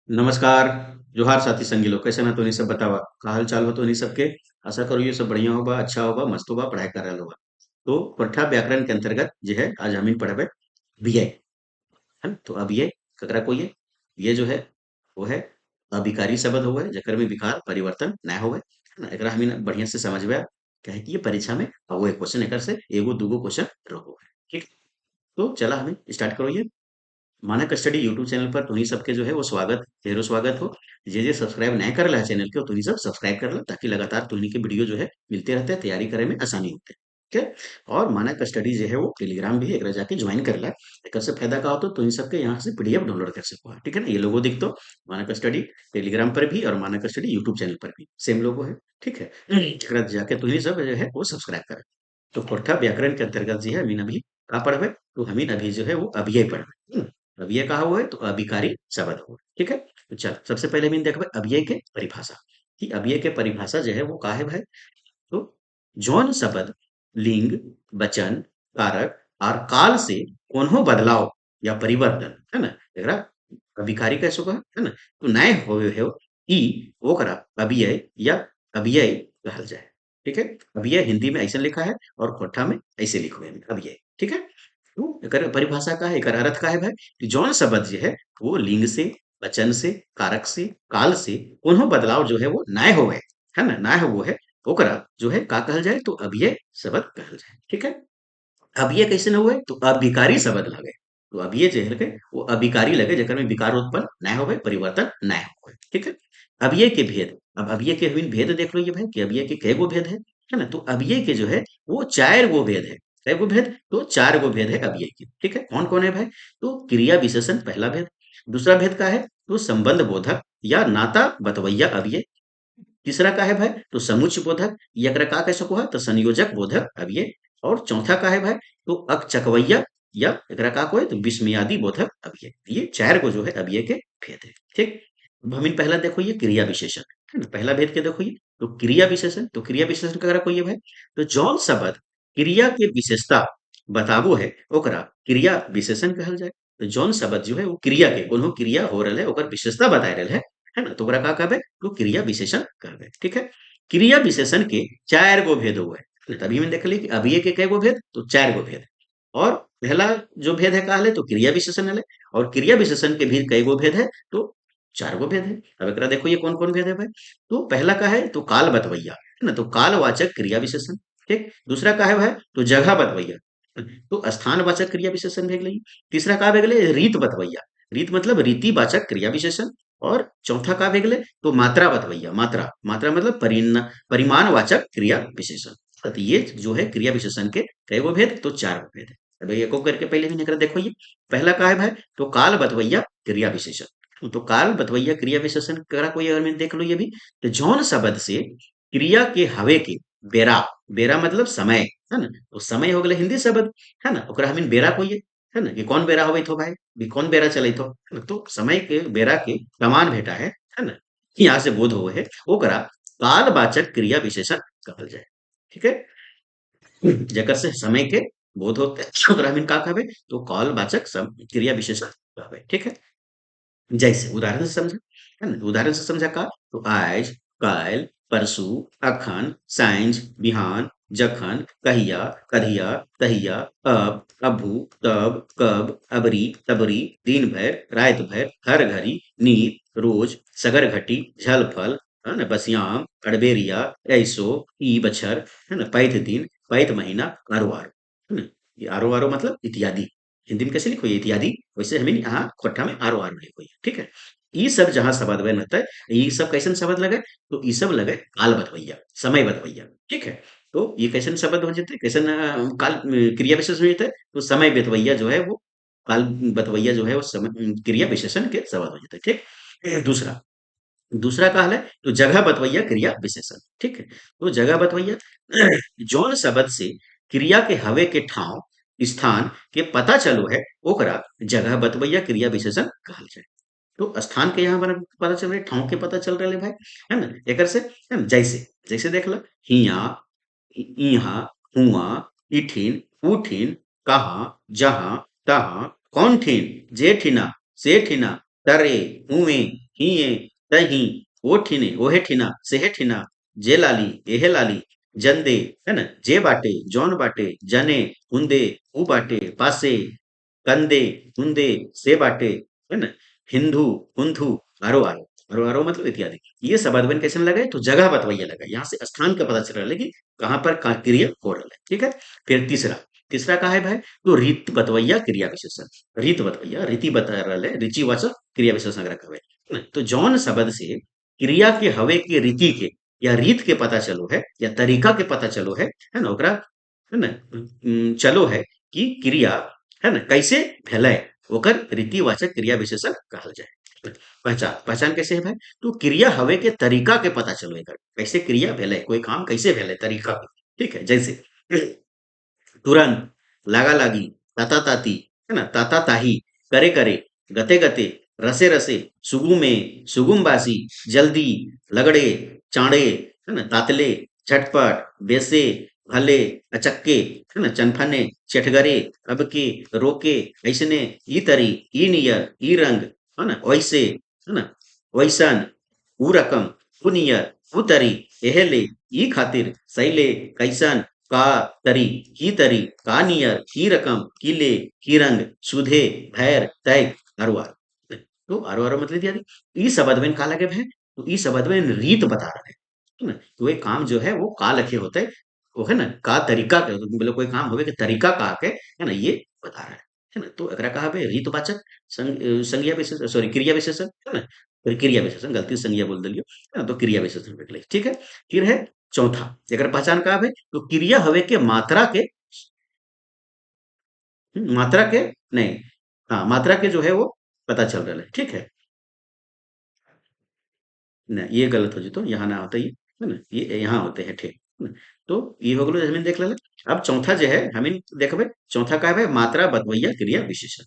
नमस्कार। जोहार साथी संगी लोग, कैसे ना तो नहीं सब बतावा का हाल चाल हो तो नहीं सबके। आशा करो ये सब बढ़िया होगा, अच्छा होगा, मस्त होगा, पढ़ाई कर रहा होगा। तो पठा व्याकरण के अंतर्गत जो है आज हम पढ़े व्यय है न? तो अब ये ककरा को ये जो है वो है अभिकारी शब्द हुआ है जकर में विकार परिवर्तन ना होवे है ना। एकरा हम बढ़िया से समझबे कहे कि ये परीक्षा में वो क्वेश्चन एकर से एगो दूगो क्वेश्चन रहो है। ठीक। तो चला हमें स्टार्ट करो ये मानक स्टडी यूट्यूब चैनल पर तुम्ही सबके जो है वो स्वागत ढेरों स्वागत हो। जे सब्सक्राइब नहीं कर है चैनल के तुम्ही सब सब्सक्राइब कर लो ताकि लगातार तुम्ही के वीडियो जो है मिलते रहते हैं, तैयारी करे में आसानी होते है। ठीक है। और मानक स्टडी जो है वो टेलीग्राम भी एक जाके ज्वाइन कर ला। एक से फायदा का हो तो तुम्ही सबके यहाँ से पीडीएफ डाउनलोड कर सको। ठीक है ना, ये लोगो दिख तो मानक स्टडी टेलीग्राम पर भी और मानक स्टडी यूट्यूब चैनल पर भी सेम लोगो है। ठीक है। एकरा जाके तुम्ही सब जो है वो सब्सक्राइब करे। तो कोठा व्याकरण के अंतर्गत जो है अमीन अभी का पढ़वे। तो हमीन अभी जो है वो अभिय पढ़वे। अव्यय कहा हुआ है तो अभिकारी शब्द हुआ। ठीक है। तो चल सबसे पहले हम देखबे अव्यय के परिभाषा कि अव्यय के परिभाषा जो है वो का है भाई। तो जौन शब्द लिंग वचन कारक और काल से कोनो बदलाव या परिवर्तन है ना एकरा अभिकारी कह सको है ना। तो नए होवे हो ई ओकरा अव्यय या अव्यय कहल जाए। ठीक है। अव्यय हिंदी में ऐसे लिखा है और खोटा में ऐसे लिखो है अव्यय। ठीक है। तो एकर परिभाषा का है, एकर अर्थ का है भाई कि जौन शब्द जो है वो लिंग से वचन से कारक से काल से कोनो बदलाव जो है वो नाय होवे है ना, ना हो वो है ओकरा जो है का कहल जाए तो अव्यय शब्द कहल जाए। ठीक है। अव्यय कैसे न हुए तो अभिकारी शब्द लगे। तो अव्यय जो है वो अभिकारी लगे जेकर में विकार उत्पन्न ना होवे परिवर्तन ना होवे। ठीक है। अव्यय के भेद, अब अव्यय के हुइन भेद देख लो ये भाई कि अव्यय के कई गो भेद है ना। तो अव्यय के जो है वो चार गो भेद है। कई गो भेद तो चार गो भेद है अव्यय के। ठीक है। कौन कौन है भाई। तो क्रिया विशेषण पहला भेद। दूसरा भेद का है तो संबंध बोधक या नाता बतवैया अव्यय। तीसरा का है भाई तो समुच्चय बोधक ये एकरा का कह सको है तो संयोजक बोधक अव्यय। और चौथा का है भाई तो अकचकवैया या एकरा का को है तो विस्मयादि बोधक अव्यय। ये चार को जो है अव्यय के भेद है। ठीक। अब हम पहला देखो ये क्रिया विशेषण है ना। पहला भेद के देखो ये तो क्रिया विशेषण, तो क्रिया विशेषण का कोई है भाई तो जौन शब्द क्रिया के विशेषता बताबो है ओकरा क्रिया विशेषण कहल जाए। तो जौन शब्द जो है वो क्रिया के कोनो क्रिया हो रहा है ओकर विशेषता बताए रहल है ना। तो ओकरा का कहबे तो क्रिया विशेषण कहबे। ठीक है। क्रिया विशेषण के चार गो भेद हुए तो तभी में देख ली कि अभिये के कई गो भेद तो चार गो भेद। और पहला जो भेद है कहले तो क्रिया विशेषण है। और क्रिया विशेषण के भी कई गो भेद है तो चार गो भेद है। अब एकरा देखो ये कौन कौन भेद है भाई। तो पहला का है तो काल बतवैया है ना, तो कालवाचक क्रिया विशेषण। ठीक। दूसरा का है भाई तो जगह बतवैया तो स्थानवाचक क्रिया विशेषण भेग लई। तीसरा का भेग ले रीत बतवैया, रीत मतलब रीतिवाचक क्रिया विशेषण। और चौथा का भेग ले तो मात्रा बतवैया, मात्रा मात्रा मतलब परिमाणवाचक क्रिया विशेषण। तो ये जो है क्रिया विशेषण के कई गो भेद तो चार गो भेद है। अब एको करके पहले भी निकल देखो ये पहला का है भाई तो काल बतवैया क्रिया विशेषण। तो काल बतवैया क्रिया विशेषण करा कोई अगर मैं देख लो ये भी तो जौन शब्द से क्रिया के हवे के बेरा, बेरा मतलब समय है ना। तो समय हो गए हिंदी शब्द है ना ओकरा हमिन बेरा कोई है ना कि कौन बेरा होवे थो भाई भी कौन बेरा चले थो है ना? तो समय के बेरा के प्रमाण भेटा है ना। यहाँ से बोध हो है ओकरा कालवाचक क्रिया विशेषण कहल जाए। ठीक है। जेकर से समय के बोध होते ओकरा हमिन का कहबे तो कालवाचक क्रिया विशेषण कहबे। ठीक है। जैसे उदाहरण से समझा है ना, उदाहरण से समझा का तो आज काल परसू अखन साइंज बिहान जखन कहिया कधिया तहिया अब अभू तब कब अबरी तबरी दिन भर रात भर हर घड़ी नीत रोज सगर घटी झल फल है ना बसियाम अड़बेरिया ऐसो ई बछर है ना पैत दिन पैत महीना आरो आरो है ना। ये आरो आरो मतलब इत्यादि हिंदी में कैसे लिखो ये इत्यादि वैसे हमें यहाँ खोट्टा में आरो आरो लिखो। ठीक है। ये सब जहां शब्द बन होता है ये सब कैसन शब्द लगे तो ये सब लगे काल बतवैया समय बतवैया। ठीक है। तो ये कैसन शब्द हो जाते कैसन काल क्रिया विशेषण होते हैं तो समय बतवैया जो है वो काल बतवैया जो है वो समय क्रिया विशेषण के शब्द हो जाते हैं। ठीक। दूसरा दूसरा का हाल है तो जगह बतवैया क्रिया विशेषण। ठीक है। तो जगह बतवैया जौन शब्द से क्रिया के हवे के ठाव स्थान के पता चलो है ओकरा जगह बतवैया क्रिया विशेषण कहल जाए। तो स्थान के यहाँ पर पता चल रहे ठाव के पता चल रहे भाई है ना एकर से है ना। जैसे जैसे देख लो हिया इहा हुआ इठिन उठिन कहाँ जहाँ तहाँ कौन ठिन जे ठिना से ठिना तरे उमे हिये तही ओ ठीने ओहे ठीना सेहे ठीना जे लाली एहे लाली जंदे, है ना, जे बाटे जौन बाटे जने हुंदे ऊ बाटे पासे कंदे हुंदे से बाटे, है ना, हिंदू हुंधु आरो आरो आरो आरो मतलब इत्यादि। ये शब्दावली कैसे लगे तो जगह बतवैया लगा, यहाँ से स्थान का पता चल रहा है कि कहाँ पर क्रिया हो रहा है। ठीक है। फिर तीसरा, तीसरा का है भाई तो रीत बतवैया क्रिया विशेषण। रीत बतवैया रीति बता रहा है, रीचिवाचक क्रिया विशेषण अगर कहे, है ना? तो जौन शब्द से क्रिया के हवे के रीति के या रीत के पता चलो है या तरीका के पता चलो है ना, ओकरा, है ना, चलो है कि क्रिया, है ना, कैसे भेलै ओकर रीतिवाचक क्रिया विशेषण कहल जाए। पहचान, पहचान कैसे है भाई तो क्रिया हवे के तरीका के पता चलो एकर कैसे क्रिया भेलै, कोई काम कैसे भेलै तरीका के। ठीक है, जैसे तुरंत, लागा लागी, ताता ताती, है ना, ताता ताही, करे करे, गते गते, रसे रसे, सुगुम बासी, जल्दी, लगड़े, चाँड़े, है ना, तातले, झटपट, बेसे, भले, अचक्के, है ना, चनफने, चटगरे, अबके, रोके, ऐसने, ई तरी, ई नियर, ई रंग, है ना, वैसे, है ना, वैसन, ऊ रकम, ऊ नियर, ऊ तरी, एहेले, ई खातिर, सैले, कैसन, का तरी, की तरी, का नियर, की रकम, की ले, की रंग, सुधे, भैर, तैक, अरवार। तो अरवार मतलब दिया ई शब्द में का लगे है तो ई शब्द में रीत बता रहा है ना, तो ये काम जो है वो का लखे होते है, वो है ना का तरीका के मतलब कोई काम होवे के तरीका का के, है ना, ये बता रहा है ना। तो एकरा कहा बे रीतवाचक संज्ञा विशेषण, सॉरी क्रिया विशेषण, है ना, फिर क्रिया विशेषण, गलती से संज्ञा बोल दिलियो, है ना, तो क्रिया विशेषण निकले। ठीक है। फिर है चौथा, एकर पहचान का है तो क्रिया हवे के मात्रा के, मात्रा के नहीं, हाँ मात्रा के जो है वो पता चल रहा है। ठीक है, ना ये गलत हो जी, तो यहाँ ना होता है ना, ये यहाँ होते हैं ठीक, है ना? तो ये हो गलो हमें देख ले। अब चौथा जो है हमें देखबे, चौथा का है मात्रा बतवैया क्रिया विशेषण।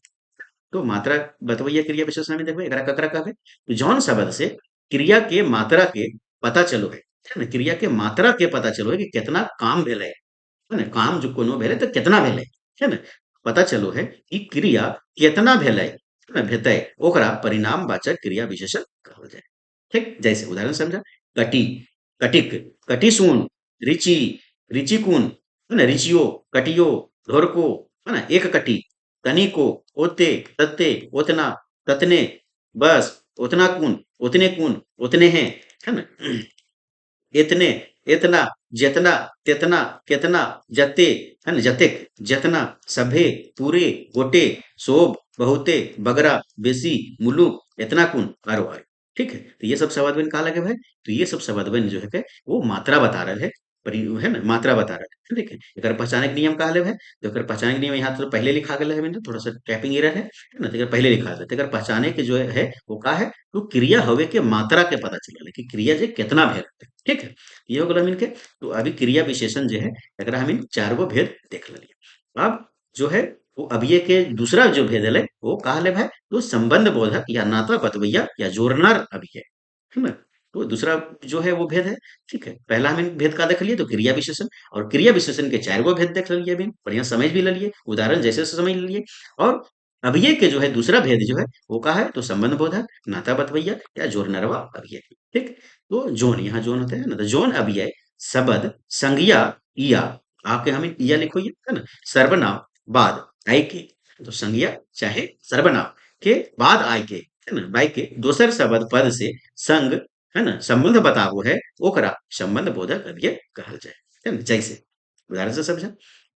तो मात्रा बतवैया क्रिया विशेषण में देखबे एकरा ककरा कहबे तो जौन शब्द से क्रिया के मात्रा के पता चलो है ना, क्रिया के मात्रा के पता चलो है कि कितना काम भेलै, है ना, काम जो कोनो भेलै तो कितना भेलै, है ना, पता चलो है कि क्रिया कितना भेलै, है ना, भेतै, ओकरा परिणाम वाचक क्रिया विशेषण कहल जाय। ठीक, जैसे उदाहरण समझा, कटी, कटिक, कटिसून, रिचि, रिचिकुन, है ना, रिचियो, कटियो, घोरको, है ना, एक कटी, तनिको, ओते, तत्ते, ओतना, ततने, बस, उतना कुन, उतने कुन, उतने हैं, है ना, इतने, इतना, जितना, तितना, कितना, जते, है ना, जतेक, जितना, सभे, पूरे, गोटे, सोब, बहुते, बगरा, बेसी, मुलुक, इतना कुन, आरो आरो। ठीक है, तो ये सब शब्द बन कहा लगे भाई तो ये सब शब्द बन जो है के, वो मात्रा बता रहा है, है ना, मात्रा बता रहा है। ठीक है, एकर पहचाने के नियम कहा ले भाई तो एकर पहचाने के नियम यहाँ तो पहले लिखा गया है मैंने, थोड़ा सा टाइपिंग एरर है ना, तो एकर पहले लिखा है तो एकर पहचाने के जो है वो का है तो क्रिया हवे के मात्रा के पता चला कि क्रिया जे कितना भेद है। ठीक है, ये हो गया हमन के। तो अभी क्रिया विशेषण जो है एकरा हमन चार गो भेद देख लिया। अब जो है वो अभिये के दूसरा जो भेद है वो कहा ले भाई तो संबंध बोधक या नाता बतवैया या जोड़नार अभिये, है ना। तो दूसरा जो है वो भेद है। ठीक है, पहला हमने भेद का देख लिए तो क्रिया विशेषण, और क्रिया विशेषण के चार गो भेद देख लिए अभी बढ़िया समझ भी ले लिए, उदाहरण जैसे से समझ लिए। और अब ये के जो है दूसरा भेद जो है वो का है तो संबंध बोधक, नाता बतवैया या जोड़नरवा अभिये। ठीक, तो जोन, यहाँ जोन होता है ना, तो जोन अभिये शब्द संज्ञा या, आके हमें या लिखो ये, है ना, सर्वनाम बाद आय के, तो संज्ञा चाहे सर्वनाम के बाद आय के, है ना, बाय के दोसर शब्द पद से संग, है ना, संबंध बताबो है ओकरा संबंध बोधक अभिये कहल जाए, है ना। जैसे उदाहरण से समझा,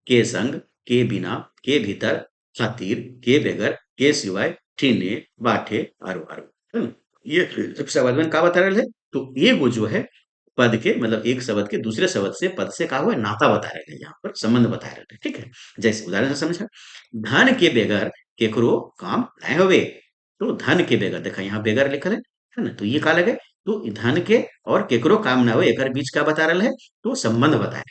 के संग, के बिना, के भीतर, खातिर, के बगैर, के सिवाय, ठीने, बाठे, आरो आरो, है ना। ये जब शब्द में का बता रहे है तो एगो जो है पद के मतलब एक शब्द के दूसरे शब्द से पद से का हुआ है नाता बता रहे हैं, यहाँ पर संबंध बता रहे हैं। ठीक है, जैसे उदाहरण से समझा, धन के बगैर केकरो काम नहीं होवे, तो धन के बगैर देखा यहाँ बगैर लिखल है ना, तो ये का लगे तो धन के और केकरो काम ना हो एकर बीच का बता रहा है तो संबंध बताए,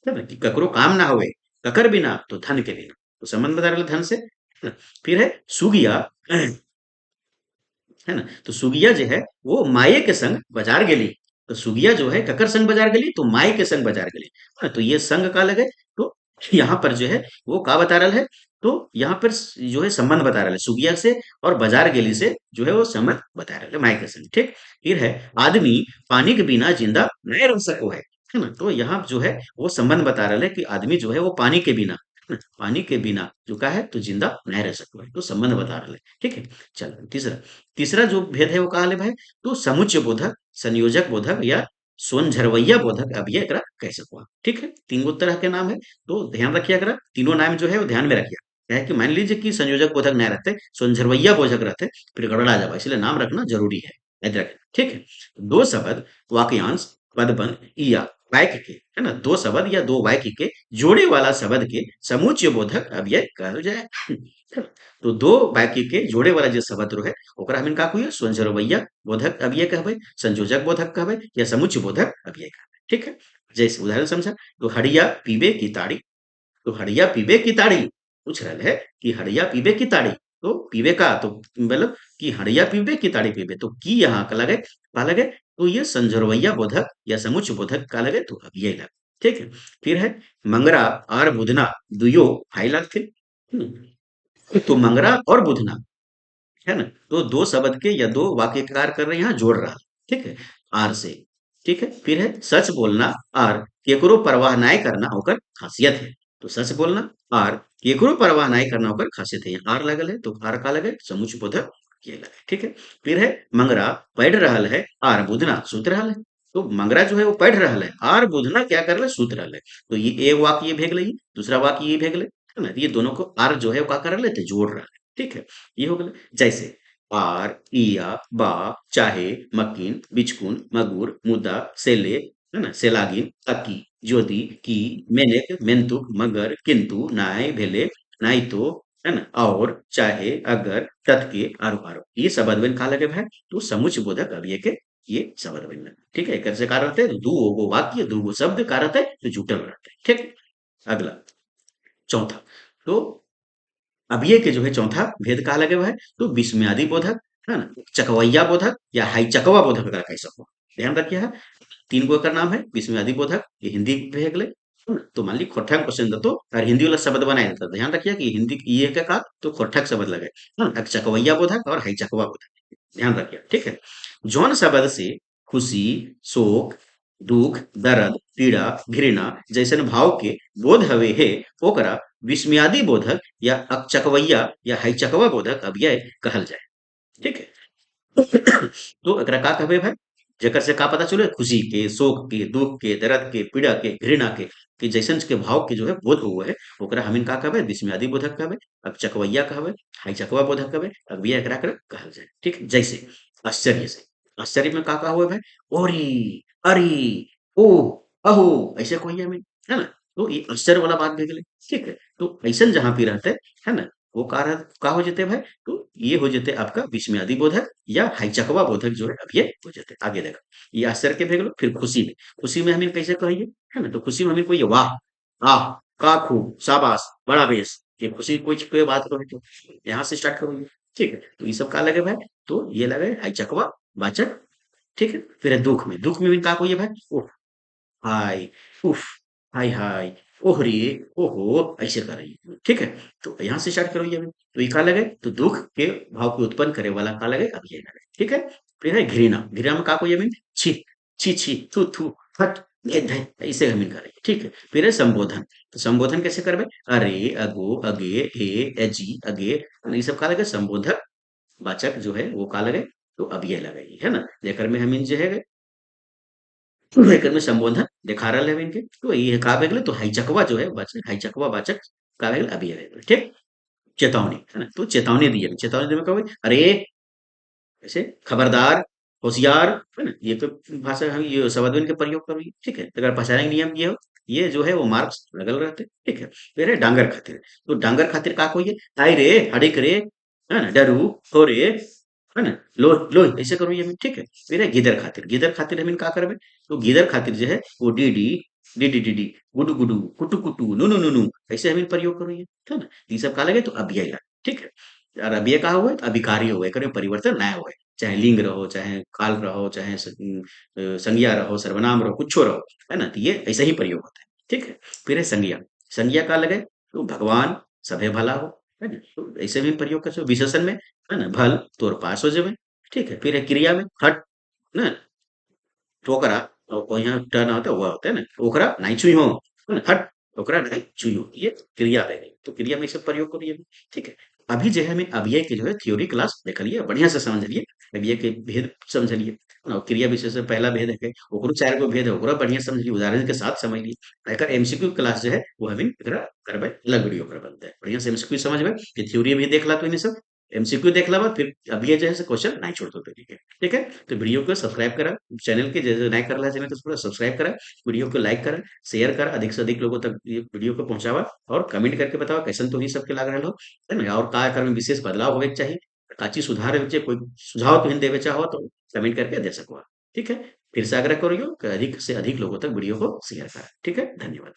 है ना, कि ककरो काम ना होवे, ककर बिना तो धन के बिना, तो संबंध बता रहा है धन से, है ना। फिर है सुगिया, है ना, तो सुगिया जो है वो माये के संग बाजार गेली, तो सुगिया जो है ककर संग बाजार गेली तो माई के संग बाजार गेली, है ना, तो ये संग का लगे तो यहाँ पर जो है वो का बता रहा है तो यहाँ पर जो है संबंध बता रहा है सुगिया से और बाजार गेली से जो है वो संबंध बता रहा है माइक संग ठीक। फिर है आदमी पानी के बिना जिंदा नहीं रह सको है ना। तो यहाँ जो है वो संबंध बता रहा है कि आदमी जो है वो पानी के बिना है ना, पानी के बिना जो का है तो जिंदा नहीं रह सको है तो संबंध बता रहा है ठीक है। चलो तीसरा तीसरा जो भेद है वो कहा ले भाई तो समुच्चय बोधक संयोजक बोधक या सोनझरवैया बोधक अब ये एकरा कह सको ठीक है। तीन गो तरह के नाम है तो ध्यान रखिए अगर तीनों नाम जो है वो ध्यान में रखिए क्या है कि मान लीजिए कि संयोजक बोधक नहीं रहते सोनझरवैया बोधक रहते फिर गड़बड़ा जाए इसलिए नाम रखना जरूरी है याद रखें ठीक है। दो शब्द वाक्यांश पदबंध या वाक्य के है ना दो शब्द या दो वाक्य के जोड़े वाला शब्द के समुच्चय बोधक अब ये कहल जाए तो दो वाक्य के जोड़े वाला जो शब्द है ओकरा हम का कहिए स्वरवैया बोधक अब ये कहबे संयोजक बोधक कहबे या समुच्चय बोधक अब ये कहबे ठीक है। जैसे उदाहरण समझा तो हड़िया पीबे की ताड़ी तो हड़िया पीबे की ताड़ी पूछ रहा है कि हड़िया पीबे की ताड़ी तो पीबे का तो मतलब कि हड़िया पीबे की ताड़ी पीबे तो की यहाँ का लगे का लगे तो ये संजरवैया बोधक या समुच्च बोधक का लगे तो अब ये लगे ठीक है। फिर है मंगरा और बुधना दुयो हाई लगते तो मंगरा और बुधना है ना तो दो शब्द के या दो वाक्य कार कर रहे हैं यहाँ जोड़ रहा है ठीक है आर से ठीक है। फिर है सच बोलना और केकरो परवाह नहीं करना होकर खासियत है तो सच बोलना और केकरो परवाह नहीं करना होकर खासियत है यहाँ आर लगल है तो आर का लगे समुच बोधक ये लगे ठीक है। फिर है मंगरा पढ़ रहा है और बुधना सुत रहा है तो मंगरा जो है वो पढ़ रहा है और बुधना क्या कर रहा है सुत रहा है तो ये एक वाक्य ये भेग ले दूसरा वाक्य ये भेग ले है ना ये दोनों को आर जो है वो क्या कर रहे थे जोड़ रहा है ठीक है। ये हो गया जैसे आर इया बा चाहे मकीन बिचकुन मगुर मुद्दा सेले है ना सेलागिन अकी ज्योति की मेनेक मेंतुक मगर किंतु नाय भेले नाई तो है ना और चाहे अगर तत्के आरो आरो ये शब्द बन कहा लगे भाई तो समुच बोधक अव्यय के ये शब्द बन ठीक है। कैसे का रहते हैं दो गो वाक्य दो गो शब्द का रहते हैं तो जुटल रहते हैं ठीक। अगला चौथा तो अब ये के जो है चौथा भेद कहा लगे हुआ है तो विस्मयादि बोधक है ना चकवैया बोधक या हाई चकवा बोधक अगर कह सको ध्यान रखिए है तीन गो का नाम है विस्मयादि बोधक ये हिंदी भेग ले तो मान ली खोरठा क्वेश्चन दो तो और हिंदी वाला शब्द बनाए देता ध्यान रखिए कि हिंदी ये के का तो खोरठा शब्द लगे एक चकवैया बोधक और हाई चकवा बोधक ध्यान रखिए ठीक है। जौन शब्द से खुशी शोक दुख दर्द पीड़ा घृणा जैसन भाव के बोध हवे है ओकरा विस्मयादि बोधक या अकचकवैया या हाइचकवा बोधक अव्यय कहल जाए ठीक है। तो एकरा का कहबे भाई जेकर से का पता चले खुशी के शोक के दुख के दर्द के पीड़ा के घृणा के जैसन के भाव के जो है बोध हुए है ओकरा हमिन का कहबे विस्मयादि बोधक कहबे अकचकवैया कहबे हाइचकवा बोधक कहबे अव्यय एकरा कहल जाए ठीक है। जैसे आश्चर्य से आश्चर्य में का हुए भाई ओरी अरे ओ अहो ऐसे कोई हमें है ना तो ये आश्चर्य वाला बात भी गले ठीक है। तो ऐसा जहां भी रहते है ना वो का हो जाते भाई तो ये हो जाते आपका विस्मयादि बोधक या हाइचकवा बोधक जो है अब ये हो जाते आगे देखो ये आश्चर्य के भेगलो फिर खुशी में हमें कैसे कहिए है ना तो खुशी में हमें कोई वाह आह का खूब शाबाश बड़ा बेस ये खुशी कोई बात करो तो यहाँ से स्टार्ट करोगे ठीक है। तो ये सब का लगे भाई तो ये लगे हाइचकवा वाचक ठीक है। फिर है दुख में भी का कोई है भाई उफ हाय उफ हाय हाय ओह रे ओहो ऐसे कर रही है ठीक है। तो यहाँ से स्टार्ट करो ये अभी तो ये का लगे तो दुख के भाव को उत्पन्न करे वाला का लगे अब ये लगे ठीक है। फिर है घृणा घृणा में का कोई मीन छी छी छी थू थू हट ऐसे हम करेंगे ठीक है। फिर है संबोधन तो संबोधन कैसे करबे अरे अगो अगे हे एजी अगे ये सब का लगे संबोधक वाचक जो है वो का लगे तो अब ये लगेगी है ना जेकर में हम जो है एकर में संबोधन दिखा रहा है इनके तो ये का भेगले तो हाईचकवा जो है वाचक हाईचकवा वाचक का भेगले अभी है ठीक। चेतावनी है ना तो चेतावनी दिए चेतावनी देवे कहबे अरे ऐसे खबरदार होशियार है ना ये तो भाषा हम ये शब्द के प्रयोग करो ठीक है। अगर पहचाने के नियम ये हो ये जो है वो मार्क्स लगल रहते ठीक है। फिर है डांगर खातिर तो डांगर खातिर का कोई आई रे हड़िक रे है ना डरू हो रे है ना लो लो ऐसे करो ये ठीक है। फिर है गिदर खातिर हम का करबे तो गिदर खातिर जो है वो डी डी डी डी डी गुडू गुडू कुटू कुटू नु नु नु नु ऐसे हम प्रयोग करो ये है ना ये सब का लगे तो अभिय लगे ठीक है। और अभिय का हुआ तो अभिकारी हुए करे परिवर्तन ना हुए चाहे लिंग रहो चाहे काल रहो चाहे संज्ञा रहो सर्वनाम रहो कुछ रहो है ना तो ये ऐसे ही प्रयोग होता है ठीक है। फिर है संज्ञा संज्ञा का लगे तो भगवान सभे भला हो, है ना? तो ऐसे भी प्रयोग कर सकते विशेषण में, है ना? भल तोर पास हो जेबे, ठीक है? फिर है क्रिया में हट, ना ठोकरा और यहाँ टर्न होता है हुआ होता है ना ओकरा नहीं छुई हो है ना? हट ओकरा नहीं छुई हो ये क्रिया है तो क्रिया में सब प्रयोग करिए ठीक है अभी जो है हमें अभिनय की जो है थ्योरी क्लास देख लिए बढ़िया से समझ लिए अभिनय के भेद समझ लिए और क्रिया विशेष से पहला भेद है ओकरो चार गो भेद है ओकरो बढ़िया समझ लिए उदाहरण के साथ समझ लिए एकर एमसीक्यू क्लास जो है वो हमें एकरा करबे अलग वीडियो पर बनते हैं बढ़िया से एमसीक्यू समझबे कि थ्योरी भी देख ला तो इन्हें सब एमसीक्यू देखला बाद फिर अभी जो है क्वेश्चन नहीं छोड़ दो ठीक है तो वीडियो को सब्सक्राइब करा चैनल के जैसे नहीं कर रहा है चैनल को पूरा सब्सक्राइब करा वीडियो को लाइक करा शेयर करा अधिक से अधिक लोगों तक ये वीडियो को पहुंचावा और कमेंट करके बताओ कैसन तो ही सबके लाग रहा हो है ना और का एकर में विशेष बदलाव होवे के चाहिए काची सुधार होवे के चाहिए, कोई सुझाव तो देवे चाहो तो कमेंट करके दे सको ठीक है फिर से आग्रह करियो कि अधिक से अधिक लोगों तक वीडियो को शेयर करा ठीक है धन्यवाद